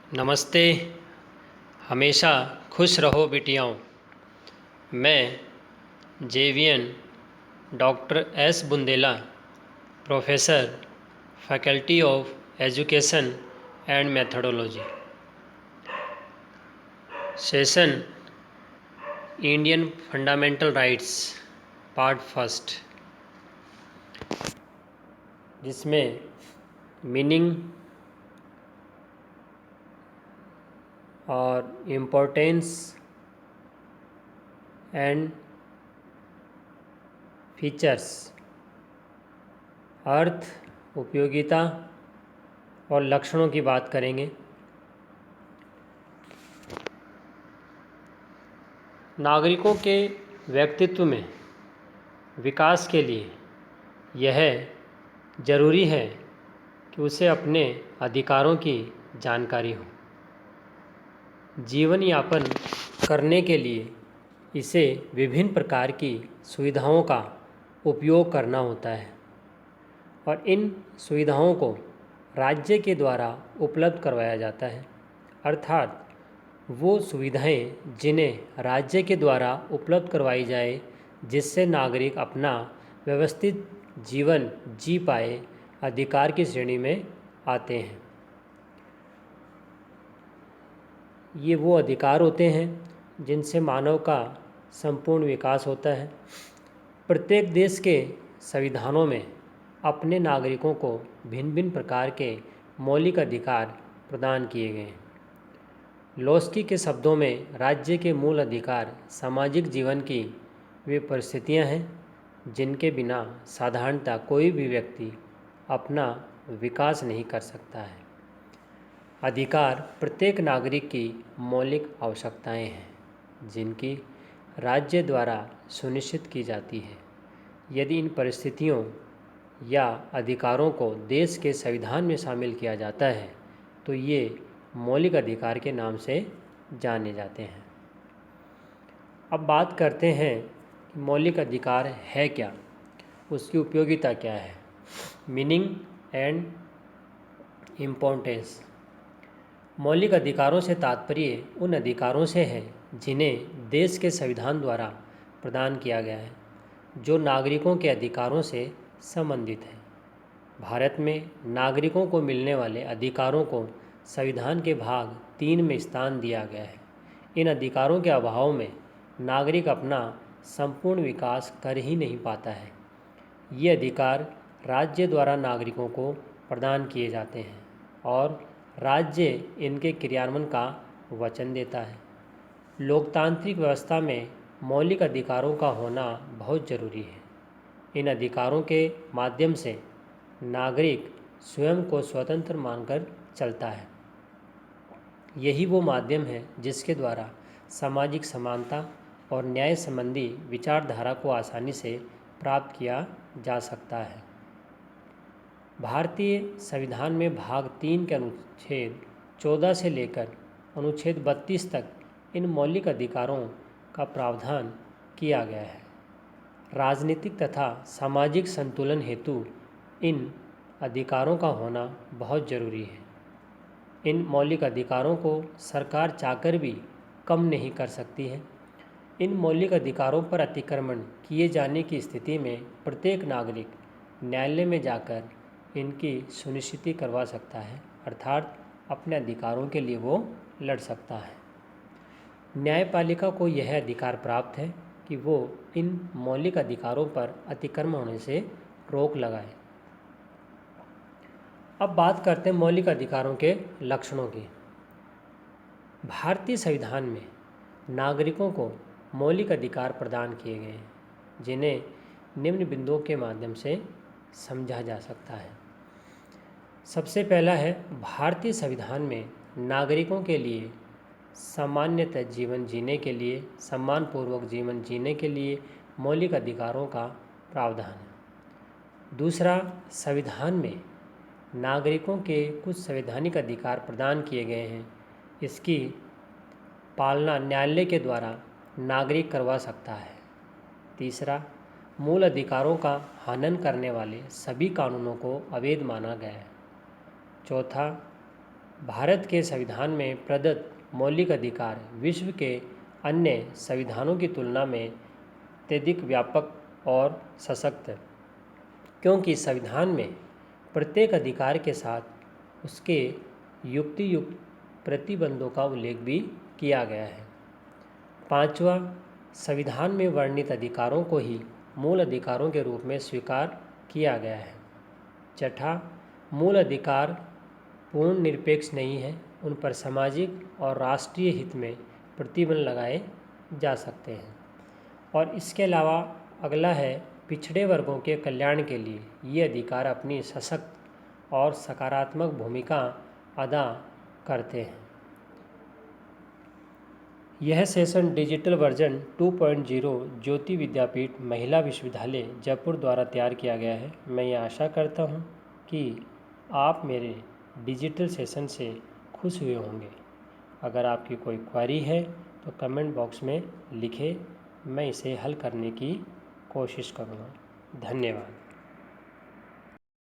नमस्ते। हमेशा खुश रहो बिटियाओं। मैं JVN doctor S Bundela, professor, faculty of education and methodology. Session Indian fundamental rights part first, जिसमें मीनिंग और इम्पोर्टेंस एंड फीचर्स, अर्थ, उपयोगिता और लक्षणों की बात करेंगे। नागरिकों के व्यक्तित्व में विकास के लिए यह जरूरी है कि उसे अपने अधिकारों की जानकारी हो। जीवन यापन करने के लिए इसे विभिन्न प्रकार की सुविधाओं का उपयोग करना होता है और इन सुविधाओं को राज्य के द्वारा उपलब्ध करवाया जाता है, अर्थात वो सुविधाएं जिन्हें राज्य के द्वारा उपलब्ध करवाई जाए जिससे नागरिक अपना व्यवस्थित जीवन जी पाए, अधिकार की श्रेणी में आते हैं। ये वो अधिकार होते हैं जिनसे मानव का संपूर्ण विकास होता है। प्रत्येक देश के संविधानों में अपने नागरिकों को भिन्न भिन्न प्रकार के मौलिक अधिकार प्रदान किए गए हैं। लोस्की के शब्दों में राज्य के मूल अधिकार सामाजिक जीवन की वे परिस्थितियां हैं जिनके बिना साधारणतः कोई भी व्यक्ति अपना विकास नहीं कर सकता है। अधिकार प्रत्येक नागरिक की मौलिक आवश्यकताएं हैं जिनकी राज्य द्वारा सुनिश्चित की जाती है। यदि इन परिस्थितियों या अधिकारों को देश के संविधान में शामिल किया जाता है तो ये मौलिक अधिकार के नाम से जाने जाते हैं। अब बात करते हैं कि मौलिक अधिकार है क्या, उसकी उपयोगिता क्या है। Meaning and importance. मौलिक अधिकारों से तात्पर्य उन अधिकारों से है जिन्हें देश के संविधान द्वारा प्रदान किया गया है, जो नागरिकों के अधिकारों से संबंधित है। भारत में नागरिकों को मिलने वाले अधिकारों को संविधान के भाग 3 में स्थान दिया गया है। इन अधिकारों के अभाव में नागरिक अपना संपूर्ण विकास कर ही नहीं पाता है। ये अधिकार राज्य द्वारा नागरिकों को प्रदान किए जाते हैं और राज्य इनके क्रियान्वयन का वचन देता है। लोकतांत्रिक व्यवस्था में मौलिक अधिकारों का होना बहुत जरूरी है। इन अधिकारों के माध्यम से नागरिक स्वयं को स्वतंत्र मानकर चलता है। यही वो माध्यम है जिसके द्वारा सामाजिक समानता और न्याय संबंधी विचारधारा को आसानी से प्राप्त किया जा सकता है। भारतीय संविधान में भाग 3 के अनुच्छेद 14 से लेकर अनुच्छेद 32 तक इन मौलिक अधिकारों का प्रावधान किया गया है। राजनीतिक तथा सामाजिक संतुलन हेतु इन अधिकारों का होना बहुत जरूरी है। इन मौलिक अधिकारों को सरकार चाहकर भी कम नहीं कर सकती है। इन मौलिक अधिकारों पर अतिक्रमण किए जाने की स्थिति में प्रत्येक नागरिक न्यायालय में जाकर इनकी सुनिश्चिति करवा सकता है, अर्थात अपने अधिकारों के लिए वो लड़ सकता है। न्यायपालिका को यह अधिकार प्राप्त है कि वो इन मौलिक अधिकारों पर अतिक्रमण होने से रोक लगाए। अब बात करते हैं मौलिक अधिकारों के लक्षणों की। भारतीय संविधान में नागरिकों को मौलिक अधिकार प्रदान किए गए हैं जिन्हें निम्न बिंदुओं के माध्यम से समझा जा सकता है। सबसे पहला है, भारतीय संविधान में नागरिकों के लिए सामान्यतः जीवन जीने के लिए, सम्मानपूर्वक जीवन जीने के लिए मौलिक अधिकारों का प्रावधान है। दूसरा, संविधान में नागरिकों के कुछ संवैधानिक अधिकार प्रदान किए गए हैं। इसकी पालना न्यायालय के द्वारा नागरिक करवा सकता है। तीसरा, मूल अधिकारों का हनन करने वाले सभी कानूनों को अवैध माना गया है। चौथा, भारत के संविधान में प्रदत्त मौलिक अधिकार विश्व के अन्य संविधानों की तुलना में अत्यधिक व्यापक और सशक्त है, क्योंकि संविधान में प्रत्येक अधिकार के साथ उसके युक्तियुक्त प्रतिबंधों का उल्लेख भी किया गया है। पांचवा, संविधान में वर्णित अधिकारों को ही मूल अधिकारों के रूप में स्वीकार किया गया है। छठा, मूल अधिकार पूर्ण निरपेक्ष नहीं है, उन पर सामाजिक और राष्ट्रीय हित में प्रतिबंध लगाए जा सकते हैं। और इसके अलावा अगला है, पिछड़े वर्गों के कल्याण के लिए ये अधिकार अपनी सशक्त और सकारात्मक भूमिका अदा करते हैं। यह सेशन डिजिटल वर्जन 2.0 ज्योति विद्यापीठ महिला विश्वविद्यालय जयपुर द्वारा तैयार किया गया है। मैं ये आशा करता हूँ कि आप मेरे डिजिटल सेशन से खुश हुए होंगे। अगर आपकी कोई क्वेरी है तो कमेंट बॉक्स में लिखें, मैं इसे हल करने की कोशिश करूँगा। धन्यवाद।